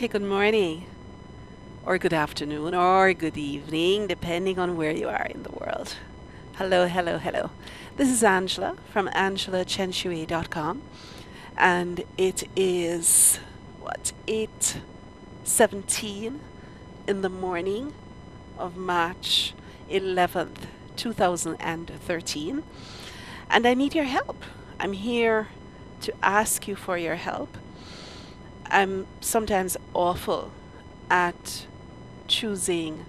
Okay, good morning, or good afternoon, or good evening, depending on where you are in the world. Hello, hello, hello. This is Angela from AngelaChenShui.com, and it is, 8:17 in the morning of March 11th, 2013, and I need your help. I'm here to ask you for your help. I'm sometimes awful at choosing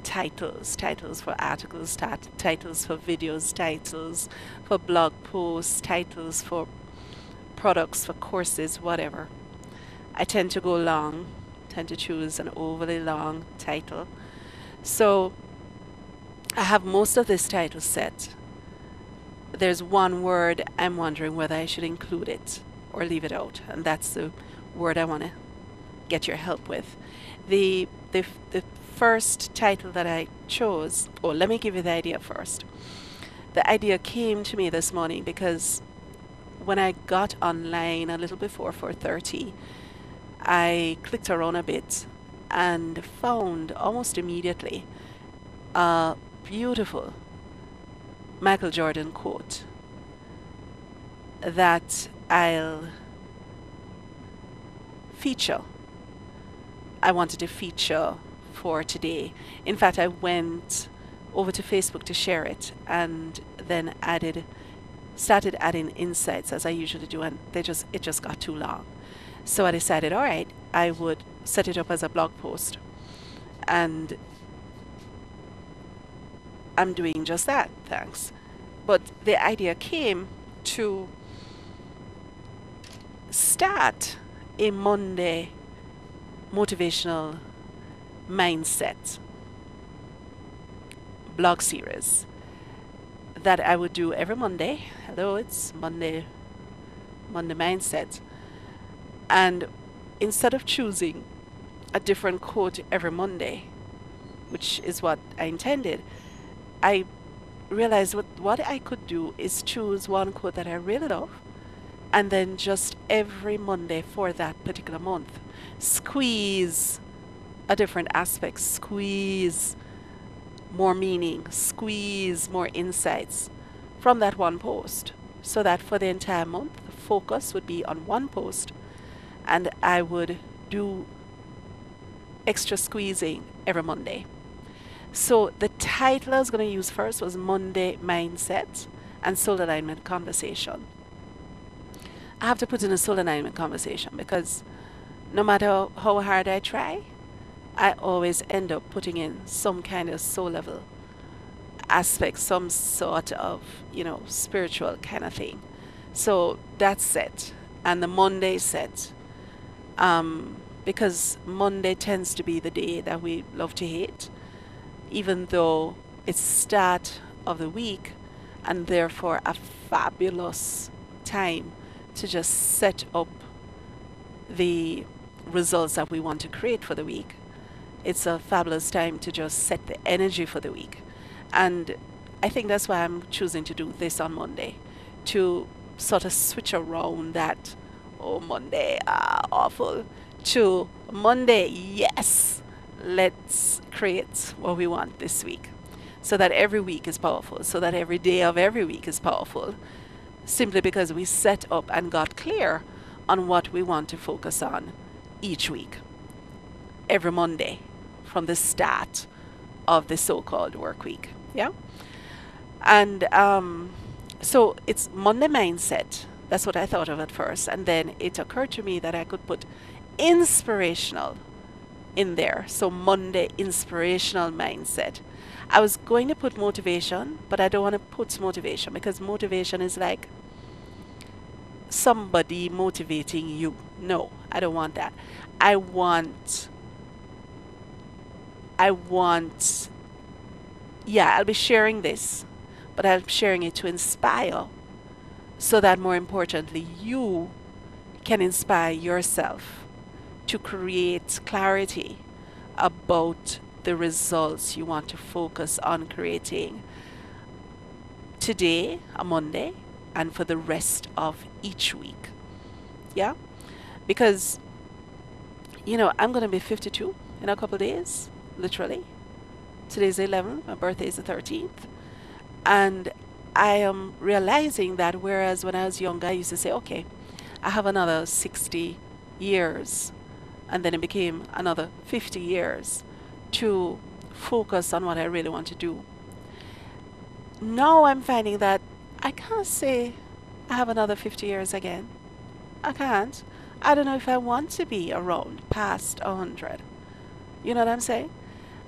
titles for articles, titles for videos, titles for blog posts, titles for products, for courses, whatever. I tend to go long, tend to choose an overly long title. So I have most of this title set. There's one word I'm wondering whether I should include it or leave it out, and that's the word I want to get your help with. The first title that I chose, let me give you the idea first. The idea came to me this morning because when I got online a little before 4:30, I clicked around a bit and found almost immediately a beautiful Michael Jordan quote that I'll feature. I wanted to feature for today. In fact, I went over to Facebook to share it and then started adding insights as I usually do, and it just got too long. So I decided, all right, I would set it up as a blog post, and I'm doing just that, thanks. But the idea came to start a Monday motivational mindset blog series that I would do every Monday. Hello, it's Monday Mindset. And instead of choosing a different quote every Monday, which is what I intended, I realized what I could do is choose one quote that I really love, and then just every Monday for that particular month, squeeze a different aspect, squeeze more meaning, squeeze more insights from that one post, so that for the entire month, the focus would be on one post, and I would do extra squeezing every Monday. So the title I was going to use first was Monday Mindset and Soul Alignment Conversation. I have to put in a soul alignment conversation because no matter how hard I try, I always end up putting in some kind of soul level aspect, some sort of, spiritual kind of thing. So that's set. And the Monday set, because Monday tends to be the day that we love to hate, even though it's start of the week and therefore a fabulous time to just set up the results that we want to create for the week. It's a fabulous time to just set the energy for the week. And I think that's why I'm choosing to do this on Monday, to sort of switch around that, Monday, awful, to Monday, yes, let's create what we want this week. So that every week is powerful, so that every day of every week is powerful, simply because we set up and got clear on what we want to focus on each week, every Monday, from the start of the so-called work week. Yeah. And so it's Monday Mindset. That's what I thought of at first. And then it occurred to me that I could put inspirational in there. So Monday Inspirational Mindset. I was going to put motivation, but I don't want to put motivation because motivation is like somebody motivating you. No, I don't want that. I want, yeah, I'll be sharing this, but I'm sharing it to inspire, so that more importantly, you can inspire yourself to create clarity about the results you want to focus on creating today, a Monday, and for the rest of each week. Yeah? Because I'm going to be 52 in a couple of days, literally. Today's the 11th, my birthday is the 13th. And I am realizing that whereas when I was younger, I used to say, okay, I have another 60 years, and then it became another 50 years to focus on what I really want to do. Now I'm finding that I can't say I have another 50 years again. I can't. I don't know if I want to be around past 100. You know what I'm saying?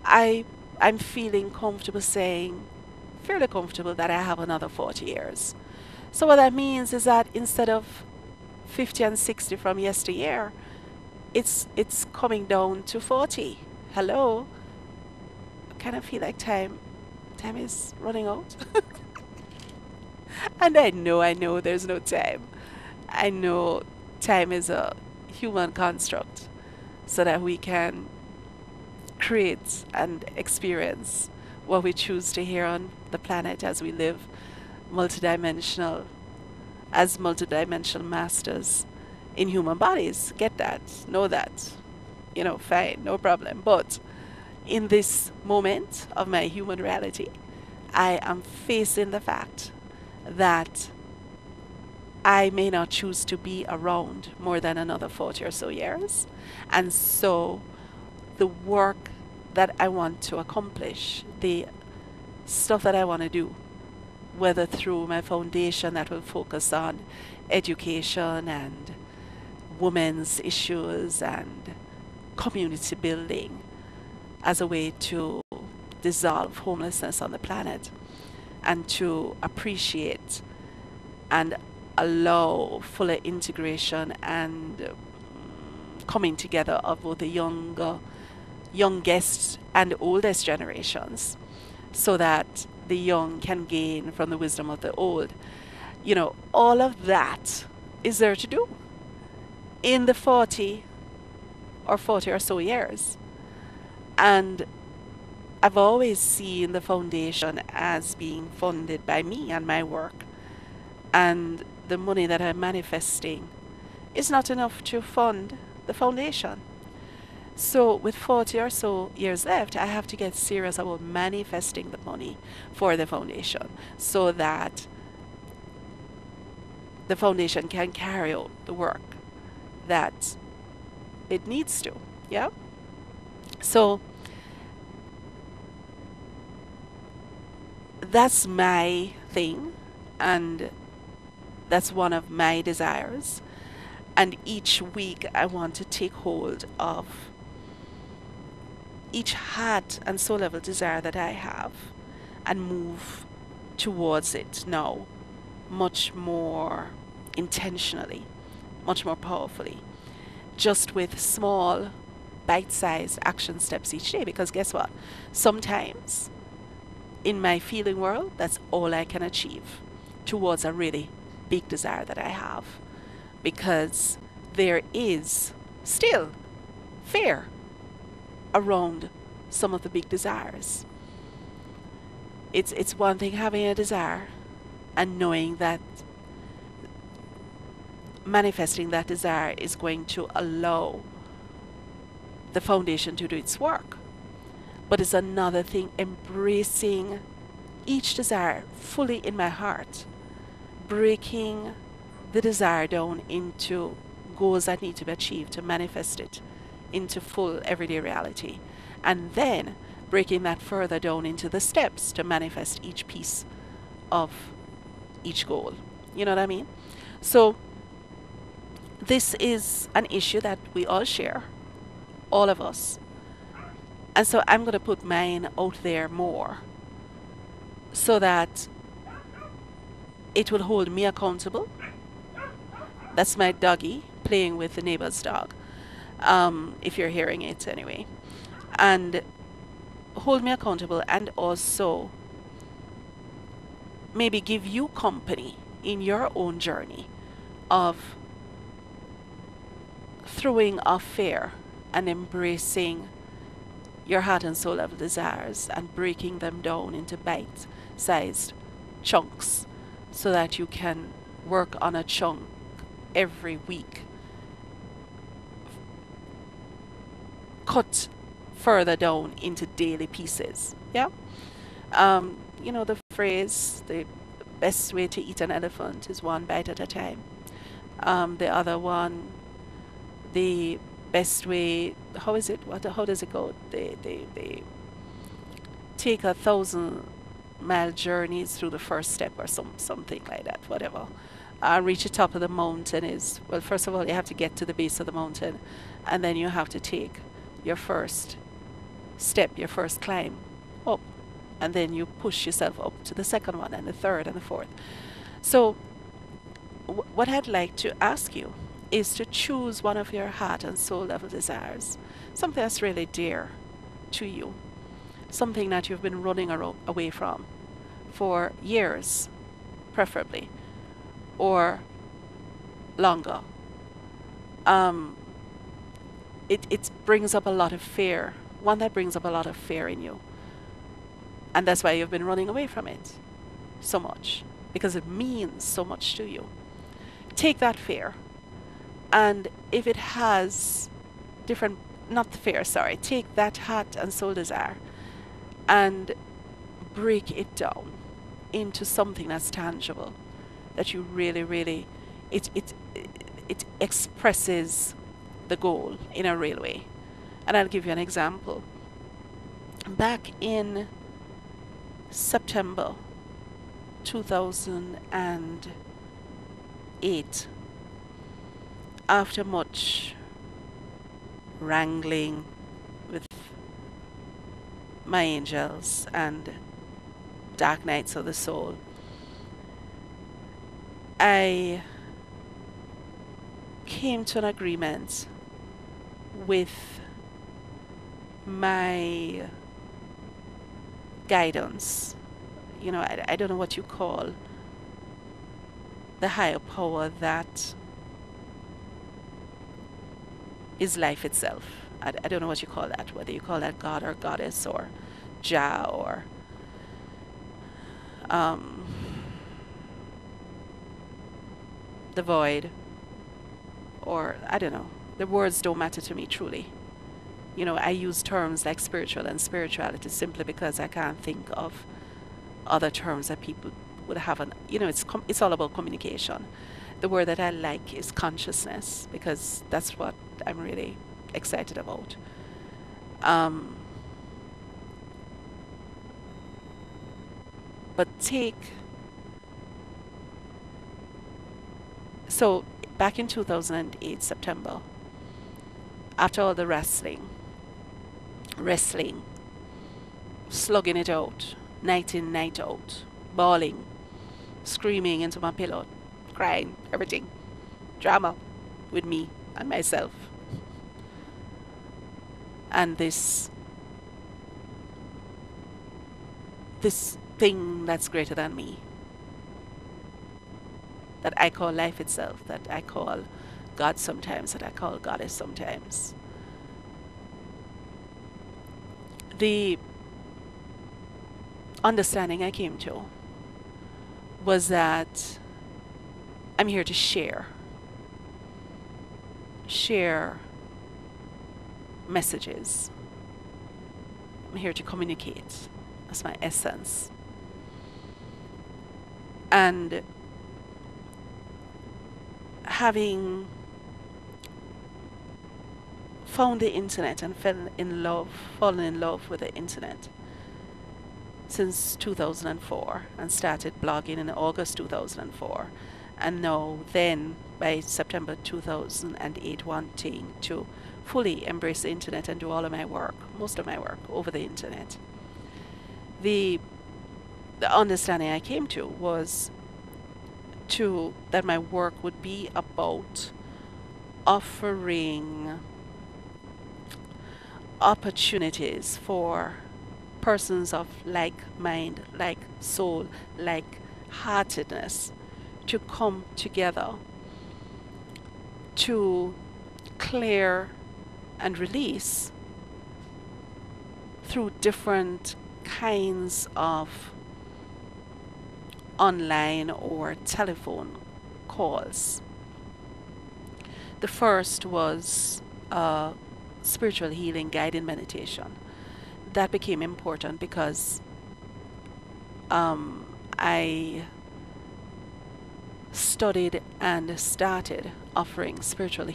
I I'm feeling comfortable saying, fairly comfortable that I have another 40 years. So what that means is that instead of 50 and 60 from yesteryear, it's coming down to 40. Hello? I kind of feel like time is running out. And I know there's no time. I know time is a human construct so that we can create and experience what we choose to here on the planet as we live multidimensional, as multidimensional masters in human bodies. Get that, know that, fine, no problem. But in this moment of my human reality, I am facing the fact that I may not choose to be around more than another 40 or so years. And so the work that I want to accomplish, the stuff that I want to do, whether through my foundation that will focus on education and women's issues and community building as a way to dissolve homelessness on the planet and to appreciate and allow fuller integration and coming together of both the youngest and oldest generations so that the young can gain from the wisdom of the old. All of that is there to do in the 40 or so years. And I've always seen the foundation as being funded by me and my work. And the money that I'm manifesting is not enough to fund the foundation. So with 40 or so years left, I have to get serious about manifesting the money for the foundation so that the foundation can carry out the work that it needs to. Yeah? So that's my thing, and that's one of my desires. And each week I want to take hold of each heart and soul level desire that I have and move towards it now much more intentionally, much more powerfully, just with small bite-sized action steps each day. Because guess what? Sometimes in my feeling world, that's all I can achieve towards a really big desire that I have, because there is still fear around some of the big desires. It's one thing having a desire and knowing that manifesting that desire is going to allow the foundation to do its work. But it's another thing embracing each desire fully in my heart, breaking the desire down into goals that need to be achieved to manifest it into full everyday reality, and then breaking that further down into the steps to manifest each piece of each goal. You know what I mean? So this is an issue that we all share, all of us. And so I'm going to put mine out there more so that it will hold me accountable. That's my doggy playing with the neighbor's dog, if you're hearing it anyway. And hold me accountable, and also maybe give you company in your own journey of throwing off fear and embracing your heart and soul level desires and breaking them down into bite-sized chunks so that you can work on a chunk every week cut further down into daily pieces. Yeah. You know the phrase, the best way to eat an elephant is one bite at a time. The other one, the best way, how is it? How does it go? They take 1,000-mile journeys through the first step, or something like that, whatever. Reach the top of the mountain is, well, first of all, you have to get to the base of the mountain, and then you have to take your first step, your first climb up, and then you push yourself up to the second one, and the third, and the fourth. So what I'd like to ask you is to choose one of your heart and soul level desires, something that's really dear to you, something that you've been running away from for years, preferably, or longer. It brings up a lot of fear, one that brings up a lot of fear in you. And that's why you've been running away from it so much, because it means so much to you. Take that fear, and if it has different, not fear, sorry, take that heart and soul desire and break it down into something that's tangible, that you really, really, it expresses the goal in a real way. And I'll give you an example. Back in September 2008, after much wrangling with my angels and dark nights of the soul, I came to an agreement with my guidance. You know, I don't know what you call the higher power that is life itself. I don't know what you call that, whether you call that God or Goddess or Jah or the void, or I don't know. The words don't matter to me, truly. You know, I use terms like spiritual and spirituality simply because I can't think of other terms that people would have. You know, it's all about communication. The word that I like is consciousness, because that's what I'm really excited about. But so back in 2008, September, after all the wrestling, slugging it out, night in, night out, bawling, screaming into my pillow, crying, everything, drama with me and myself. And this thing that's greater than me, that I call life itself, that I call God sometimes, that I call Goddess sometimes. The understanding I came to was that I'm here to share messages. I'm here to communicate. That's my essence. And having found the internet and fallen in love with the internet since 2004, and started blogging in August 2004, and now then by September 2008 wanting to fully embrace the internet and do all of my work, most of my work over the internet. The understanding I came to was that my work would be about offering opportunities for persons of like mind, like soul, like heartedness to come together to clear and release through different kinds of online or telephone calls. The first was spiritual healing guided meditation. That became important because I studied and started offering spiritual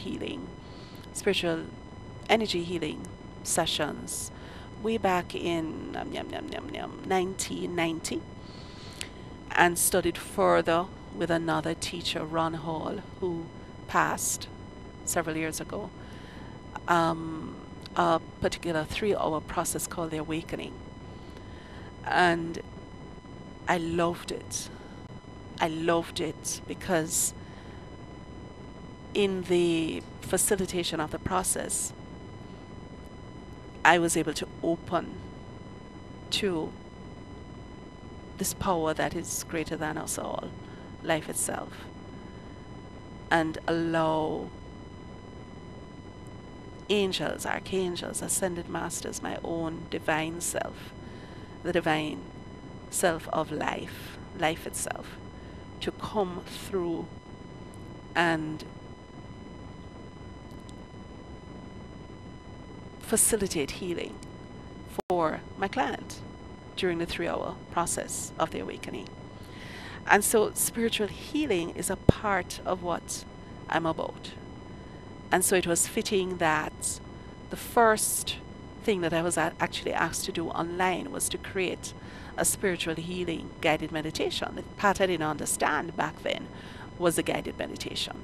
energy healing sessions way back in 1990, and studied further with another teacher, Ron Hall, who passed several years ago, a particular 3-hour process called the Awakening. And I loved it. I loved it because in the facilitation of the process, I was able to open to this power that is greater than us all, life itself, and allow angels, archangels, ascended masters, my own divine self, the divine self of life, life itself, to come through and facilitate healing for my client during the 3-hour process of the awakening. And so spiritual healing is a part of what I'm about. And so it was fitting that the first thing that I was actually asked to do online was to create a spiritual healing guided meditation. The part I didn't understand back then was a guided meditation,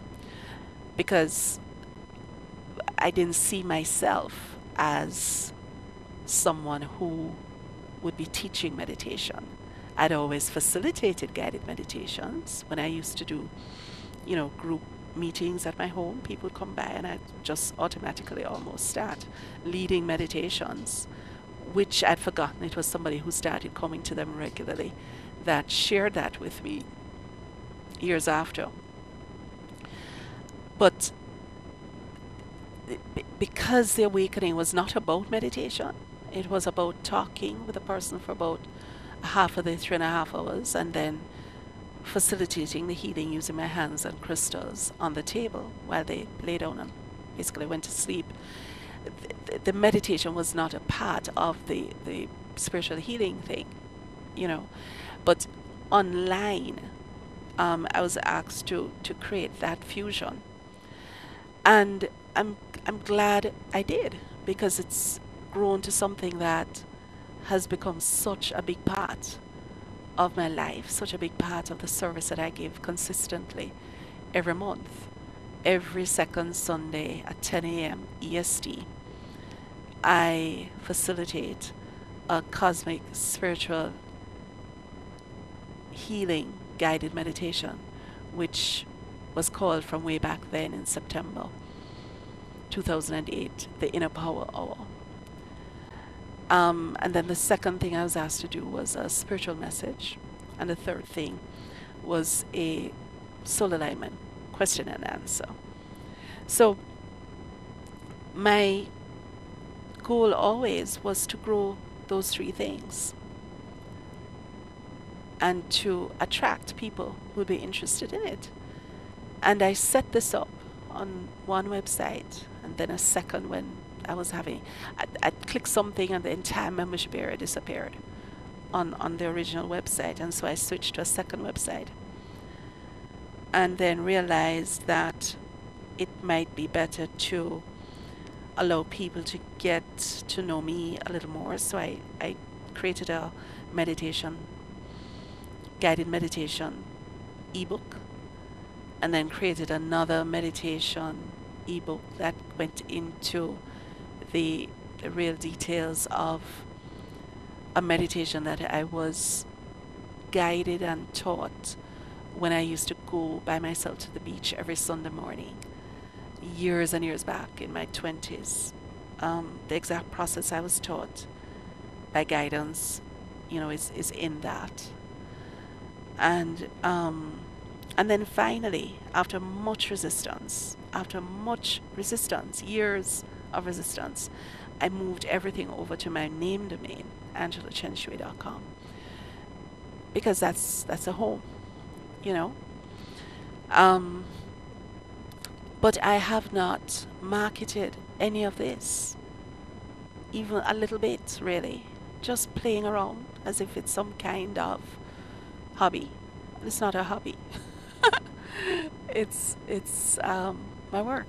because I didn't see myself as someone who would be teaching meditation. I'd always facilitated guided meditations when I used to do, group meetings at my home. People would come by and I'd just automatically almost start leading meditations, which I'd forgotten it was somebody who started coming to them regularly that shared that with me years after. But because the awakening was not about meditation, it was about talking with a person for about half of the 3.5 hours, and then facilitating the healing using my hands and crystals on the table while they lay down and basically went to sleep. The meditation was not a part of the spiritual healing thing, But online, I was asked to create that fusion. And I'm glad I did, because it's grown to something that has become such a big part of my life, such a big part of the service that I give consistently every month. Every second Sunday at 10 a.m. EST, I facilitate a cosmic spiritual healing guided meditation, which was called from way back then in September 2008, the Inner Power Hour. And then the second thing I was asked to do was a spiritual message. And the third thing was a soul alignment question and answer. So my goal always was to grow those 3 things and to attract people who would be interested in it. And I set this up on one website, and then a second when I was having, I'd click something and the entire membership area disappeared on the original website. And so I switched to a second website, and then realized that it might be better to allow people to get to know me a little more. So I created a guided meditation ebook, and then created another meditation ebook that went into the real details of a meditation that I was guided and taught when I used to go by myself to the beach every Sunday morning, years and years back in my 20s. The exact process I was taught by guidance, is in that. And then finally, after much resistance, years of resistance, I moved everything over to my name domain, AngelaChenShui.com, because that's a home, But I have not marketed any of this, even a little bit, really. Just playing around as if it's some kind of hobby. It's not a hobby. It's my work.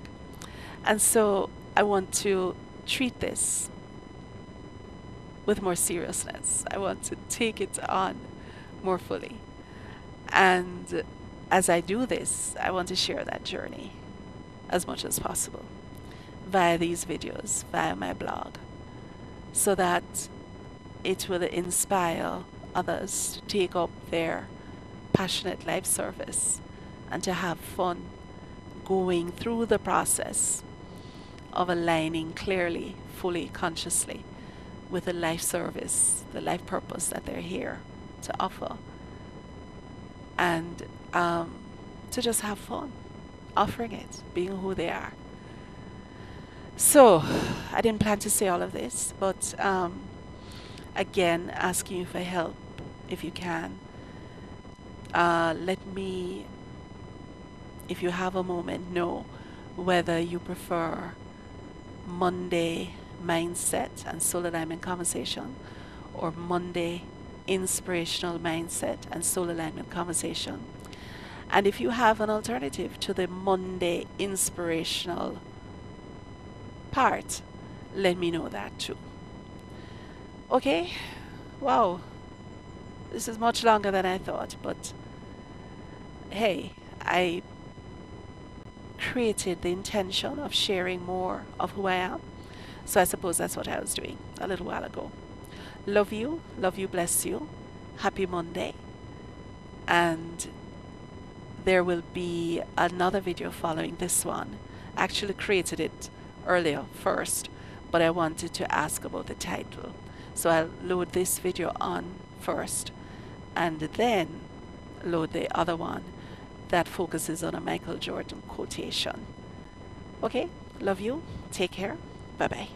And so I want to treat this with more seriousness. I want to take it on more fully. And as I do this, I want to share that journey as much as possible via these videos, via my blog, so that it will inspire others to take up their passionate life service and to have fun going through the process of aligning clearly, fully, consciously with the life service, the life purpose that they're here to offer, and to just have fun offering it, being who they are. So I didn't plan to say all of this, but again, asking you for help if you can. Let me, if you have a moment, know whether you prefer Monday mindset and soul alignment conversation, or Monday inspirational mindset and soul alignment conversation. And if you have an alternative to the Monday inspirational part, let me know that too. Okay? Wow. This is much longer than I thought, but hey, I created the intention of sharing more of who I am. So I suppose that's what I was doing a little while ago. Love you, bless you. Happy Monday. And there will be another video following this one. I actually created it earlier first, but I wanted to ask about the title. So I'll load this video on first and then load the other one that focuses on a Michael Jordan quotation. Okay, love you. Take care. Bye-bye.